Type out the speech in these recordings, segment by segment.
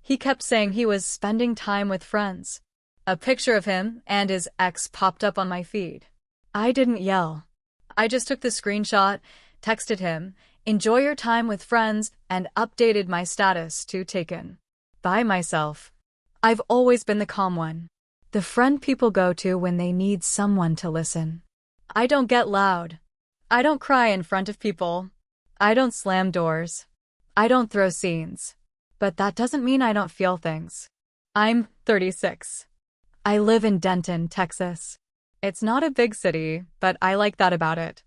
He kept saying he was spending time with friends. A picture of him and his ex popped up on my feed. I didn't yell. I just took the screenshot, texted him, "Enjoy your time with friends," and updated my status to taken. By myself. I've always been the calm one. The friend people go to when they need someone to listen. I don't get loud. I don't cry in front of people. I don't slam doors. I don't throw scenes. But that doesn't mean I don't feel things. I'm 36. I live in Denton, Texas. It's not a big city, but I like that about it.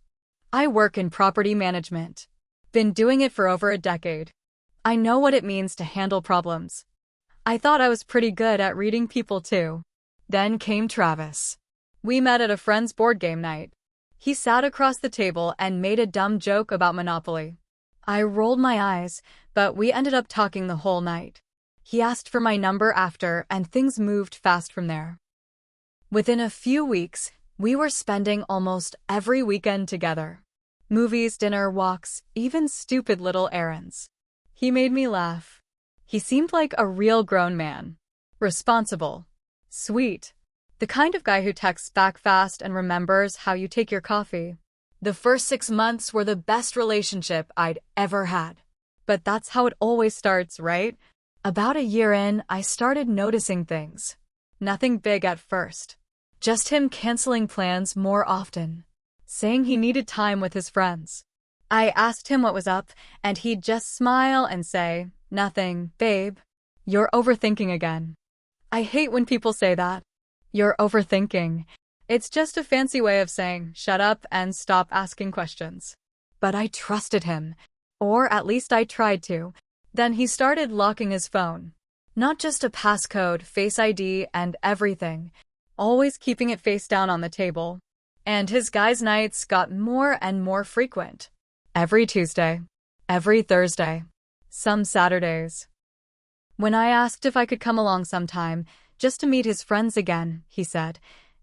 I work in property management. Been doing it for over a decade. I know what it means to handle problems. I thought I was pretty good at reading people too. Then came Travis. We met at a friend's board game night. He sat across the table and made a dumb joke about Monopoly. I rolled my eyes, but we ended up talking the whole night. He asked for my number after, and things moved fast from there. Within a few weeks, we were spending almost every weekend together. Movies, dinner, walks, even stupid little errands. He made me laugh. He seemed like a real grown man. Responsible. Sweet. The kind of guy who texts back fast and remembers how you take your coffee. The first 6 months were the best relationship I'd ever had. But that's how it always starts, right? About a year in, I started noticing things. Nothing big at first. Just him canceling plans more often. Saying he needed time with his friends. I asked him what was up, and he'd just smile and say, "Nothing, babe. You're overthinking again." I hate when people say that. You're overthinking. It's just a fancy way of saying, shut up and stop asking questions. But I trusted him. Or at least I tried to. Then he started locking his phone. Not just a passcode, Face ID, and everything. Always keeping it face down on the table. And his guys' nights got more and more frequent. Every Tuesday. Every Thursday. Some Saturdays. When I asked if I could come along sometime, just to meet his friends again, he said,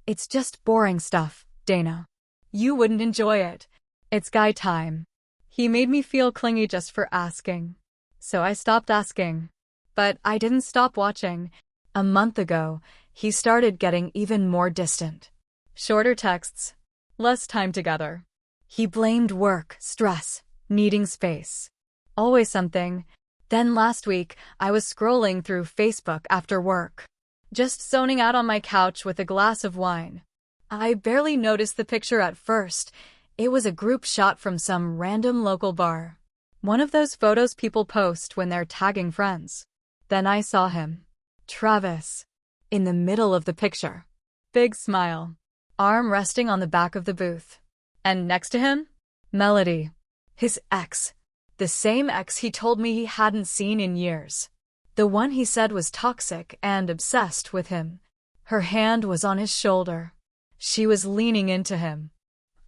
"It's just boring stuff, Dana. You wouldn't enjoy it. It's guy time." He made me feel clingy just for asking. So I stopped asking. But I didn't stop watching. A month ago, he started getting even more distant. Shorter texts. Less time together. He blamed work, stress, needing space. Always something. Then last week, I was scrolling through Facebook after work. Just zoning out on my couch with a glass of wine. I barely noticed the picture at first. It was a group shot from some random local bar. One of those photos people post when they're tagging friends. Then I saw him. Travis. In the middle of the picture. Big smile. Arm resting on the back of the booth. And next to him? Melody. His ex. The same ex he told me he hadn't seen in years. The one he said was toxic and obsessed with him. Her hand was on his shoulder. She was leaning into him.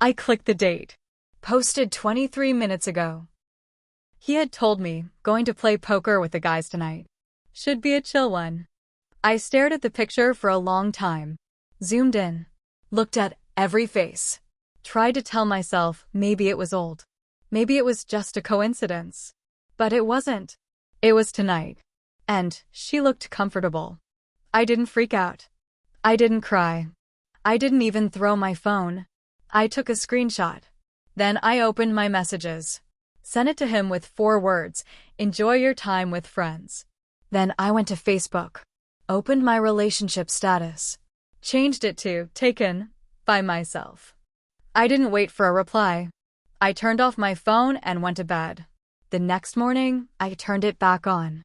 I clicked the date. Posted 23 minutes ago. He had told me, going to play poker with the guys tonight. Should be a chill one. I stared at the picture for a long time. Zoomed in. Looked at every face. Tried to tell myself maybe it was old. Maybe it was just a coincidence. But it wasn't. It was tonight. And she looked comfortable. I didn't freak out. I didn't cry. I didn't even throw my phone. I took a screenshot. Then I opened my messages. Sent it to him with 4 words, "Enjoy your time with friends." Then I went to Facebook. Opened my relationship status. Changed it to taken by myself. I didn't wait for a reply. I turned off my phone and went to bed. The next morning, I turned it back on.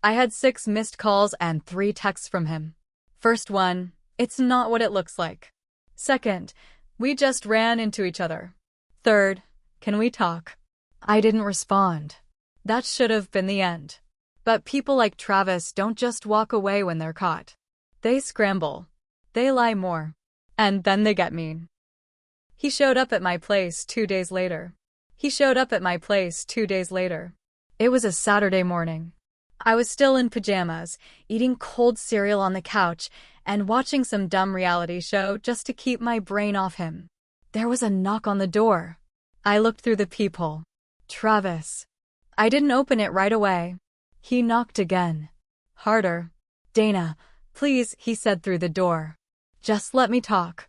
I had 6 missed calls and 3 texts from him. First one, "It's not what it looks like." Second, "We just ran into each other." Third, "Can we talk?" I didn't respond. That should have been the end. But people like Travis don't just walk away when they're caught. They scramble. They lie more. And then they get mean. He showed up at my place 2 days later. It was a Saturday morning. I was still in pajamas, eating cold cereal on the couch, and watching some dumb reality show just to keep my brain off him. There was a knock on the door. I looked through the peephole. Travis. I didn't open it right away. He knocked again. Harder. Dana, please, he said through the door. Just let me talk.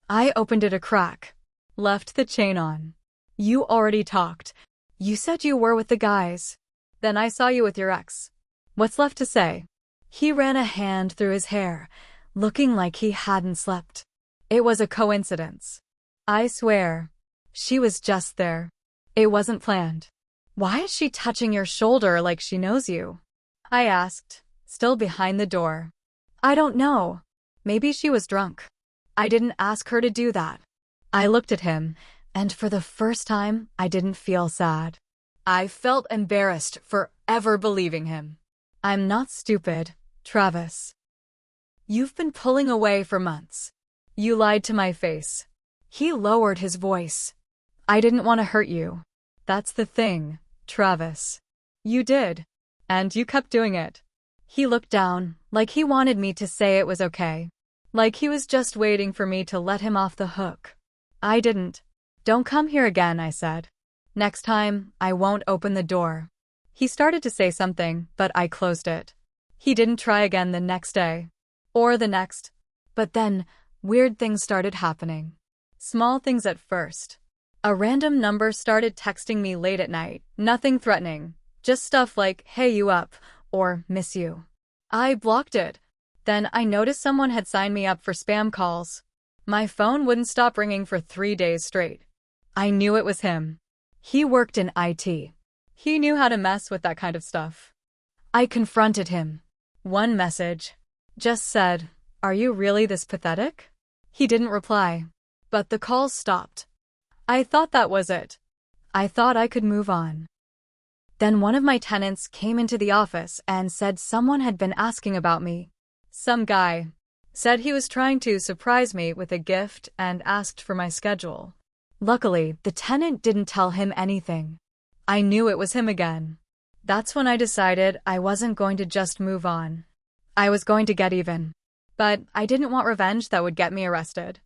I opened it a crack. Left the chain on. You already talked. You said you were with the guys. Then I saw you with your ex. What's left to say? He ran a hand through his hair, looking like he hadn't slept. It was a coincidence. I swear. She was just there. It wasn't planned. Why is she touching your shoulder like she knows you? I asked, still behind the door. I don't know. Maybe she was drunk. I didn't ask her to do that. I looked at him, and for the first time, I didn't feel sad. I felt embarrassed for ever believing him. I'm not stupid, Travis. You've been pulling away for months. You lied to my face. He lowered his voice. I didn't want to hurt you. That's the thing, Travis. You did. And you kept doing it. He looked down, like he wanted me to say it was okay. Like he was just waiting for me to let him off the hook. I didn't. Don't come here again, I said. Next time, I won't open the door. He started to say something, but I closed it. He didn't try again the next day. Or the next. But then, weird things started happening. Small things at first. A random number started texting me late at night, nothing threatening. Just stuff like, hey, you up? Or, miss you. I blocked it. Then I noticed someone had signed me up for spam calls. My phone wouldn't stop ringing for 3 days straight. I knew it was him. He worked in IT. He knew how to mess with that kind of stuff. I confronted him. One message. Just said, are you really this pathetic? He didn't reply. But the calls stopped. I thought that was it. I thought I could move on. Then one of my tenants came into the office and said someone had been asking about me. Some guy. Said he was trying to surprise me with a gift and asked for my schedule. Luckily, the tenant didn't tell him anything. I knew it was him again. That's when I decided I wasn't going to just move on. I was going to get even. But I didn't want revenge that would get me arrested.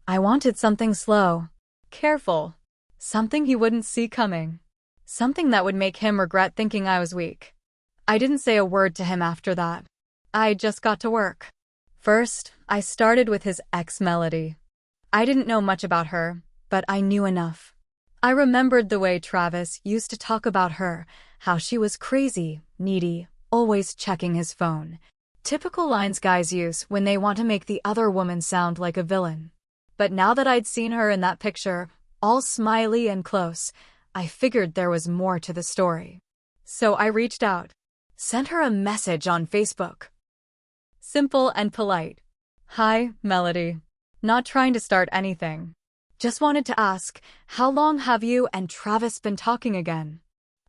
I wanted something slow. Careful. Something he wouldn't see coming. Something that would make him regret thinking I was weak. I didn't say a word to him after that. I just got to work. First, I started with his ex Melody. I didn't know much about her, but I knew enough. I remembered the way Travis used to talk about her, how she was crazy, needy, always checking his phone. Typical lines guys use when they want to make the other woman sound like a villain. But now that I'd seen her in that picture, all smiley and close, I figured there was more to the story. So I reached out. Sent her a message on Facebook. Simple and polite. Hi, Melody. Not trying to start anything. Just wanted to ask, how long have you and Travis been talking again?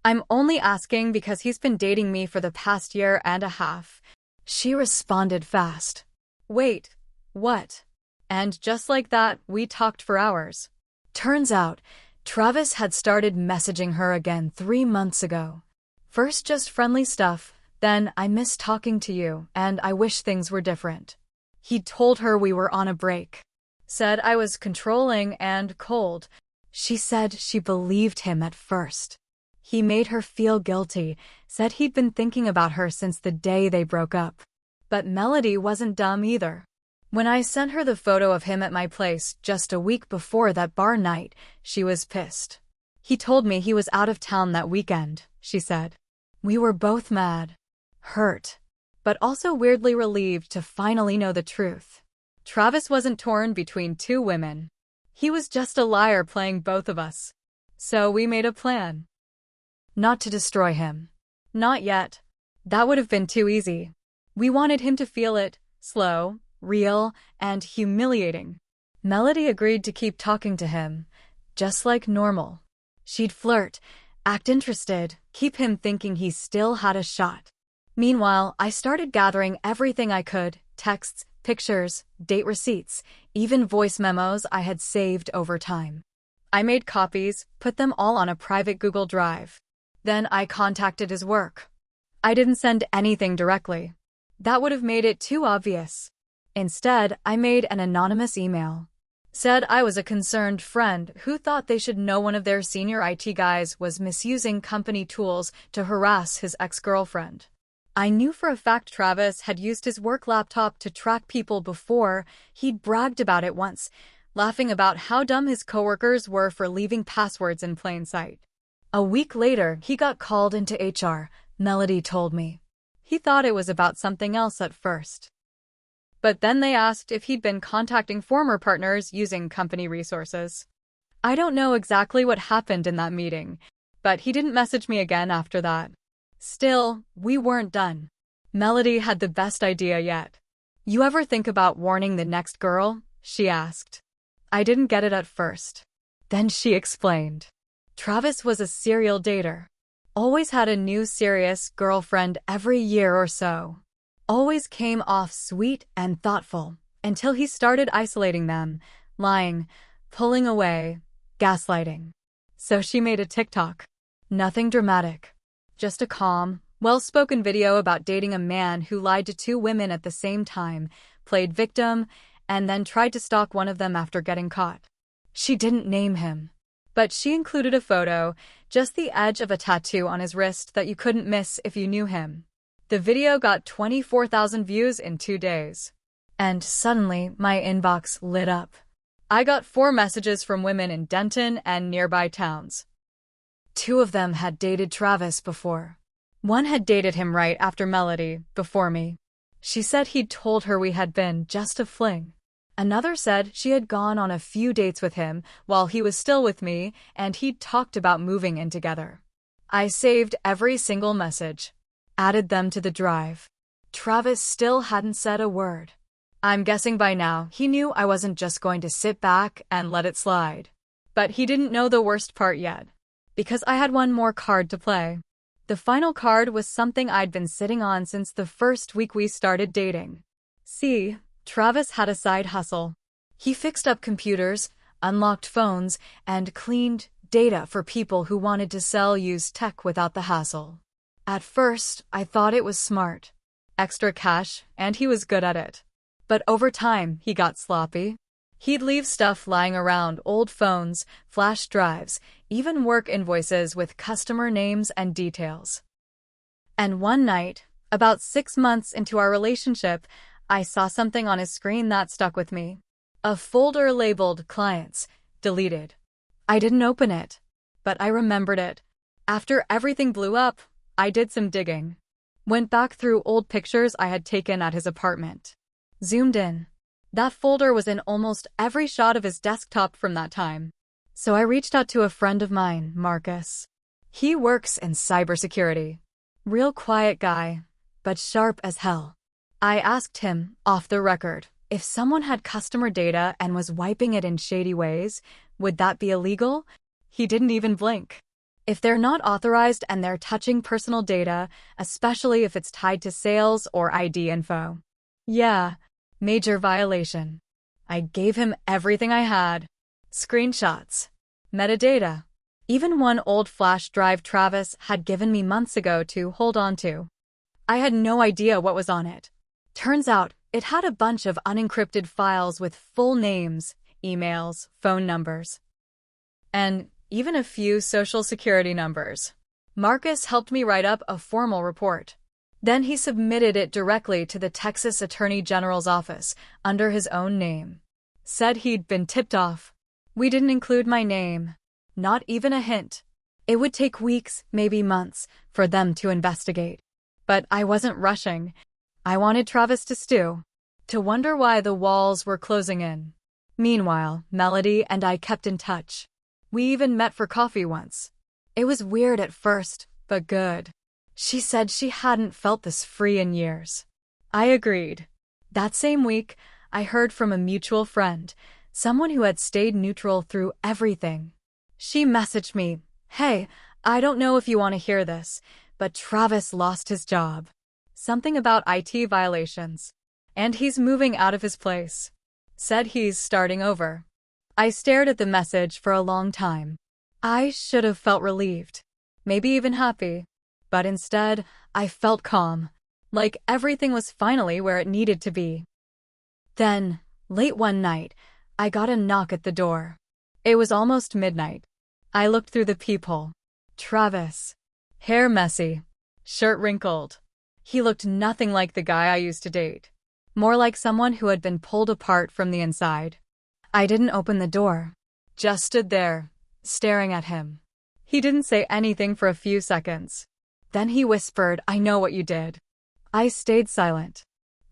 I'm only asking because he's been dating me for the past 1.5 years. She responded fast. Wait, what? And just like that, we talked for hours. Turns out, Travis had started messaging her again 3 months ago. First just friendly stuff, then I miss talking to you and I wish things were different. He told her we were on a break. Said I was controlling and cold. She said she believed him at first. He made her feel guilty, said he'd been thinking about her since the day they broke up. But Melody wasn't dumb either. When I sent her the photo of him at my place just a week before that bar night, she was pissed. He told me he was out of town that weekend, she said. We were both mad, hurt, but also weirdly relieved to finally know the truth. Travis wasn't torn between 2 women. He was just a liar playing both of us. So we made a plan. Not to destroy him. Not yet. That would have been too easy. We wanted him to feel it, slow, real, and humiliating. Melody agreed to keep talking to him, just like normal. She'd flirt, act interested, keep him thinking he still had a shot. Meanwhile, I started gathering everything I could, texts, pictures, date receipts, even voice memos I had saved over time. I made copies, put them all on a private Google Drive. Then I contacted his work. I didn't send anything directly. That would have made it too obvious. Instead, I made an anonymous email. Said I was a concerned friend who thought they should know one of their senior IT guys was misusing company tools to harass his ex-girlfriend. I knew for a fact Travis had used his work laptop to track people before. He'd bragged about it once, laughing about how dumb his coworkers were for leaving passwords in plain sight. A week later, he got called into HR, Melody told me. He thought it was about something else at first. But then they asked if he'd been contacting former partners using company resources. I don't know exactly what happened in that meeting, but he didn't message me again after that. Still, we weren't done. Melody had the best idea yet. "You ever think about warning the next girl?" she asked. I didn't get it at first. Then she explained. Travis was a serial dater. Always had a new serious girlfriend every year or so. Always came off sweet and thoughtful, until he started isolating them, lying, pulling away, gaslighting. So she made a TikTok. Nothing dramatic. Just a calm, well-spoken video about dating a man who lied to two women at the same time, played victim, and then tried to stalk one of them after getting caught. She didn't name him, but she included a photo, just the edge of a tattoo on his wrist that you couldn't miss if you knew him. The video got 24,000 views in 2 days. And suddenly, my inbox lit up. I got 4 messages from women in Denton and nearby towns. 2 of them had dated Travis before. One had dated him right after Melody, before me. She said he'd told her we had been just a fling. Another said she had gone on a few dates with him while he was still with me, and he'd talked about moving in together. I saved every single message, added them to the drive. Travis still hadn't said a word. I'm guessing by now he knew I wasn't just going to sit back and let it slide. But he didn't know the worst part yet, because I had one more card to play. The final card was something I'd been sitting on since the first week we started dating. See, Travis had a side hustle. He fixed up computers, unlocked phones, and cleaned data for people who wanted to sell used tech without the hassle. At first, I thought it was smart. Extra cash, and he was good at it. But over time, he got sloppy. He'd leave stuff lying around, old phones, flash drives, even work invoices with customer names and details. And one night, about 6 months into our relationship, I saw something on his screen that stuck with me. A folder labeled Clients, deleted. I didn't open it, but I remembered it. After everything blew up, I did some digging. Went back through old pictures I had taken at his apartment. Zoomed in. That folder was in almost every shot of his desktop from that time. So I reached out to a friend of mine, Marcus. He works in cybersecurity. Real quiet guy, but sharp as hell. I asked him, off the record, if someone had customer data and was wiping it in shady ways, would that be illegal? He didn't even blink. If they're not authorized and they're touching personal data, especially if it's tied to sales or ID info. Yeah, major violation. I gave him everything I had. Screenshots, metadata, even one old flash drive Travis had given me months ago to hold on to. I had no idea what was on it. Turns out, it had a bunch of unencrypted files with full names, emails, phone numbers, and even a few social security numbers. Marcus helped me write up a formal report. Then he submitted it directly to the Texas Attorney General's office, under his own name. Said he'd been tipped off. We didn't include my name. Not even a hint. It would take weeks, maybe months, for them to investigate. But I wasn't rushing. I wanted Travis to stew, to wonder why the walls were closing in. Meanwhile, Melody and I kept in touch. We even met for coffee once. It was weird at first, but good. She said she hadn't felt this free in years. I agreed. That same week, I heard from a mutual friend, someone who had stayed neutral through everything. She messaged me, "Hey, I don't know if you want to hear this, but Travis lost his job. Something about IT violations. And he's moving out of his place. Said he's starting over." I stared at the message for a long time. I should have felt relieved, maybe even happy. But instead, I felt calm, like everything was finally where it needed to be. Then, late one night, I got a knock at the door. It was almost midnight. I looked through the peephole. Travis. Hair messy. Shirt wrinkled. He looked nothing like the guy I used to date. More like someone who had been pulled apart from the inside. I didn't open the door. Just stood there, staring at him. He didn't say anything for a few seconds. Then he whispered, "I know what you did." I stayed silent.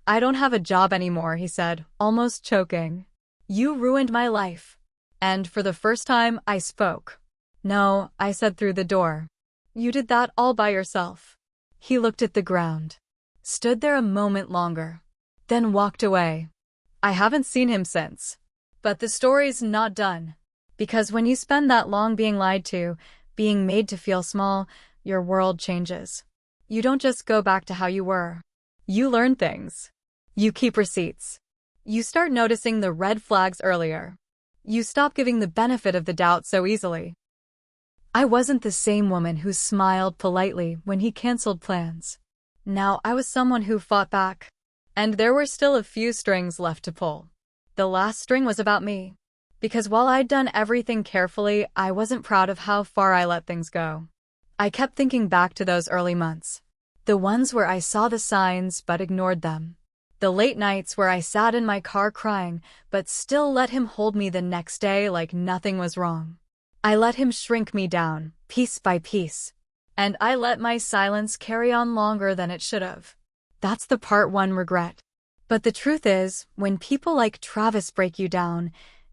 "I don't have a job anymore," he said, almost choking. "You ruined my life." And for the first time, I spoke. "No," I said through the door. "You did that all by yourself." He looked at the ground, stood there a moment longer, then walked away. I haven't seen him since. But the story's not done. Because when you spend that long being lied to, being made to feel small, your world changes. You don't just go back to how you were. You learn things. You keep receipts. You start noticing the red flags earlier. You stop giving the benefit of the doubt so easily. I wasn't the same woman who smiled politely when he canceled plans. Now I was someone who fought back. And there were still a few strings left to pull. The last string was about me. Because while I'd done everything carefully, I wasn't proud of how far I let things go. I kept thinking back to those early months. The ones where I saw the signs but ignored them. The late nights where I sat in my car crying, but still let him hold me the next day like nothing was wrong. I let him shrink me down, piece by piece. And I let my silence carry on longer than it should have. That's the part one regret. But the truth is, when people like Travis break you down,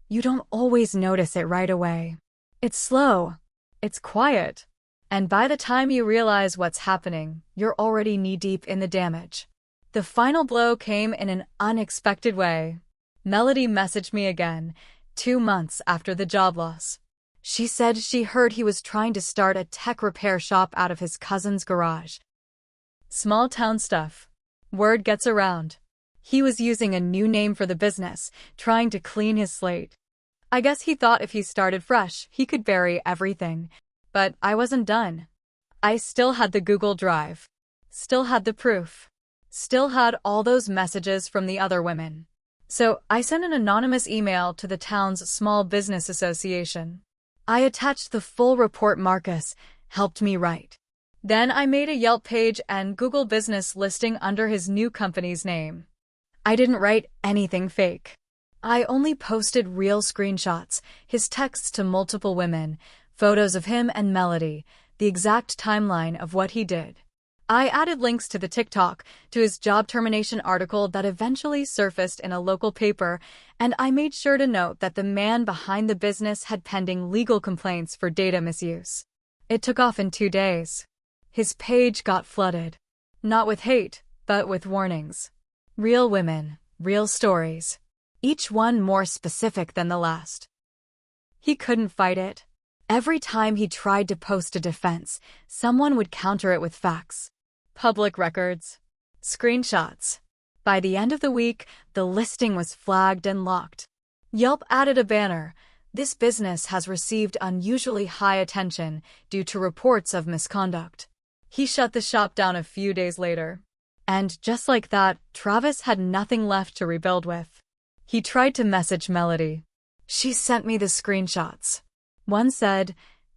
you don't always notice it right away. It's slow. It's quiet. And by the time you realize what's happening, you're already knee-deep in the damage. The final blow came in an unexpected way. Melody messaged me again, 2 months after the job loss. She said she heard he was trying to start a tech repair shop out of his cousin's garage. Small town stuff. Word gets around. He was using a new name for the business, trying to clean his slate. I guess he thought if he started fresh, he could bury everything. But I wasn't done. I still had the Google Drive. Still had the proof. Still had all those messages from the other women. So I sent an anonymous email to the town's small business association. I attached the full report Marcus helped me write. Then I made a Yelp page and Google business listing under his new company's name. I didn't write anything fake. I only posted real screenshots, his texts to multiple women, photos of him and Melody, the exact timeline of what he did. I added links to the TikTok, to his job termination article that eventually surfaced in a local paper, and I made sure to note that the man behind the business had pending legal complaints for data misuse. It took off in 2 days. His page got flooded. Not with hate, but with warnings. Real women, real stories. Each one more specific than the last. He couldn't fight it. Every time he tried to post a defense, someone would counter it with facts. Public records. Screenshots. By the end of the week, the listing was flagged and locked. Yelp added a banner. This business has received unusually high attention due to reports of misconduct. He shut the shop down a few days later. And just like that, Travis had nothing left to rebuild with. He tried to message Melody. She sent me the screenshots. One said,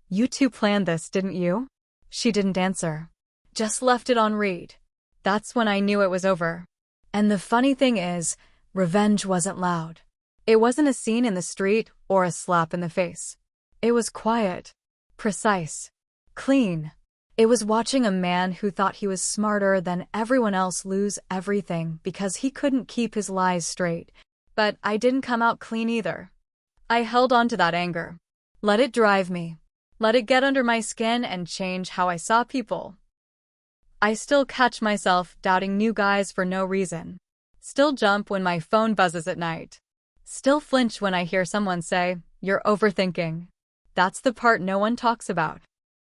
"You two planned this, didn't you?" She didn't answer. Just left it on read. That's when I knew it was over. And the funny thing is, revenge wasn't loud. It wasn't a scene in the street or a slap in the face. It was quiet, precise, clean. It was watching a man who thought he was smarter than everyone else lose everything because he couldn't keep his lies straight. But I didn't come out clean either. I held on to that anger. Let it drive me. Let it get under my skin and change how I saw people. I still catch myself doubting new guys for no reason. Still jump when my phone buzzes at night. Still flinch when I hear someone say, "You're overthinking." That's the part no one talks about.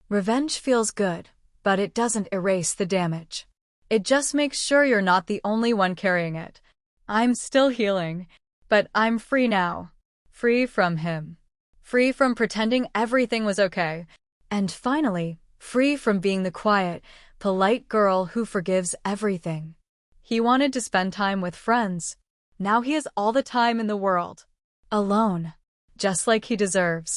Revenge feels good, but it doesn't erase the damage. It just makes sure you're not the only one carrying it. I'm still healing, but I'm free now. Free from him. Free from pretending everything was okay. And finally, free from being the quiet, polite girl who forgives everything. He wanted to spend time with friends. Now he has all the time in the world. Alone. Just like he deserves.